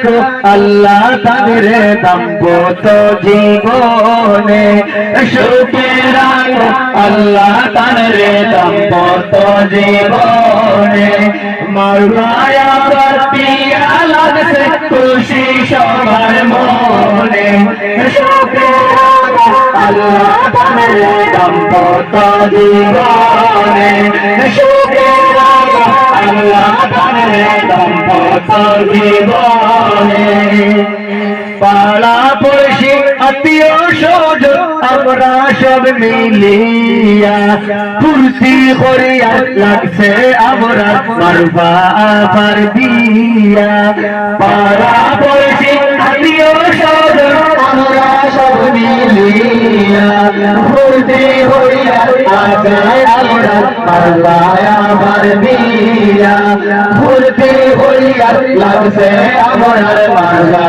রাখো আল্লাহ তাদের দাম্পত্য জীবনে, সুখে রাখো আল্লাহ তাদের দাম্পত্য জীবনে। মাওলায়া পিয়া লাগছে খুশি সবার মনে, সুখে রাখো আল্লাহ তাদের দাম্পত্য জীবনে, সুখে রাখো আল্লাহ তাদের দাম্পত্য জীবনে। পাড়া পড়শি আত্মীয় স্বজন আমরা সব মিলিয়া ফুর্তি করিয়া লাগছে আমরা মারবা আবার বিয়া। পাড়া পড়শি আত্মীয় স্বজন আমরা সব মিলিয়া ফুর্তি করিয়া আগায় আমরা মারবা আবার বিয়া। ফুর্তি করিয়া লাগছে আমরা মারবা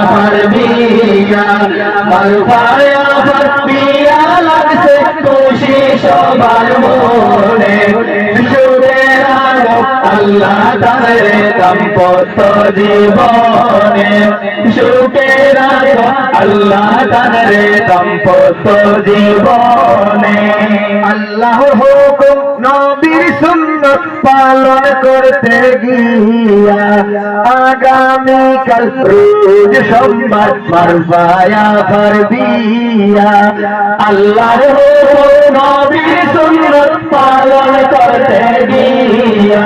আবার বিয়া। মারবায়া আবার বিয়া লাগছে খুশি সবার মনে, সুখে রাখো আল্লাহ তাদের দাম্পত্য জীবনে, সুখে রাখো আল্লাহ তাদের দাম্পত্য জীবনে। আল্লাহর হুকুম নবীর সুন্নাত পালন করতে গিয়া আগামীকাল রোজ সোমবার মারবায়া আবার বিয়া। আল্লাহর হুকুম নবীর সুন্নাত পালন করতে গিয়া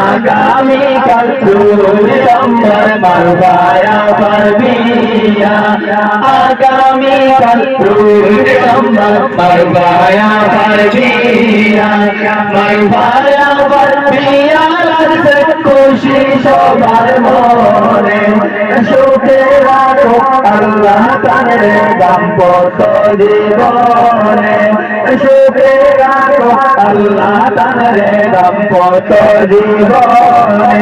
আগামীকাল রোজ সোমবার মারবায়া আবার বিয়া। আগামীকাল রোজ সোমবার মারবায়া আবার বিয়া। মারবায়া আবার বিয়া লাগছে খুশি সবার মনে, সুখে রাখো আল্লাহ তাদের দাম্পত্য জীবনে, সুখে রাখো আল্লাহ তাদের দাম্পত্য জীবনে।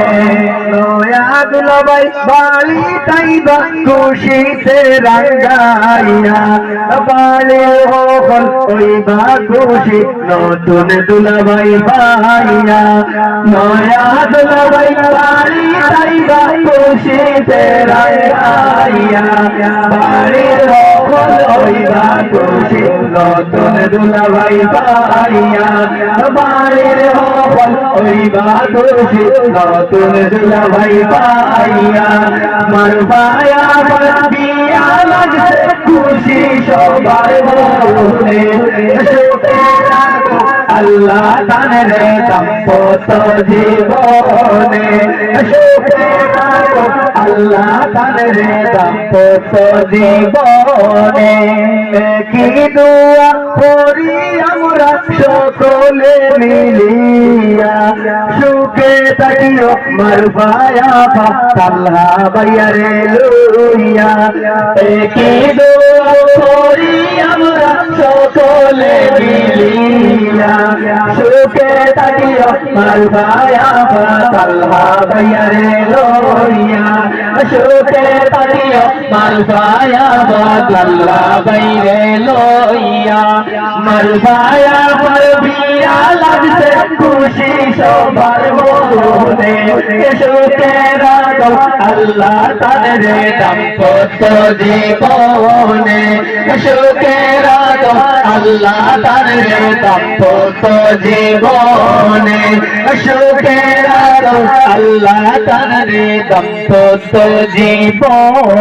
নয়া দুলাভাই বাড়ি তাইবা খুশিতে রাঙ্গাইয়া বাড়ি হল ওইবা খুশি নতুন দুলাভাই পাইয়া। নয়া দুলাভাই বাড়ি তাইবা খুশিতে রাঙ্গাইয়া বাড়ির হল ওইবা খুশি নতুন দুলাভাই পাইয়া। বাড়ির হল ওইবা খুশি নতুন দুলাভাই পাইয়া। মারবায়া আবার বিয়া লাগছে খুশি সবার মনে, সুখে রাখো আল্লাহ তাদের দাম্পত্য জীবনে, সুখে রাখো আল্লাহ তাদের দাম্পত্য জীবনে। কি দোয়া করি আমরা সকলে মিলিয়া সুখে থাকিও মারবায়া আল্লাহ বাইয়ারে লইয়া। কি দোয়া করি আমরা সকলে মিলিয়া সুখে থাকিও মারবায়া আল্লাহ বাইয়ারে লইয়া। সুখে থাকিও মারবায়া আল্লাহ বাইরে লইয়া। মারবায়া বিয়া লাগছে খুশি সবার মনে, সুখে রাখো আল্লাহ তাদের দাম্পত্য জীবনে, সুখে রাখো আল্লাহ তাদের দাম্পত্য জীবনে, সুখে রাখো আল্লাহ তাদের দাম্পত্য জীবন।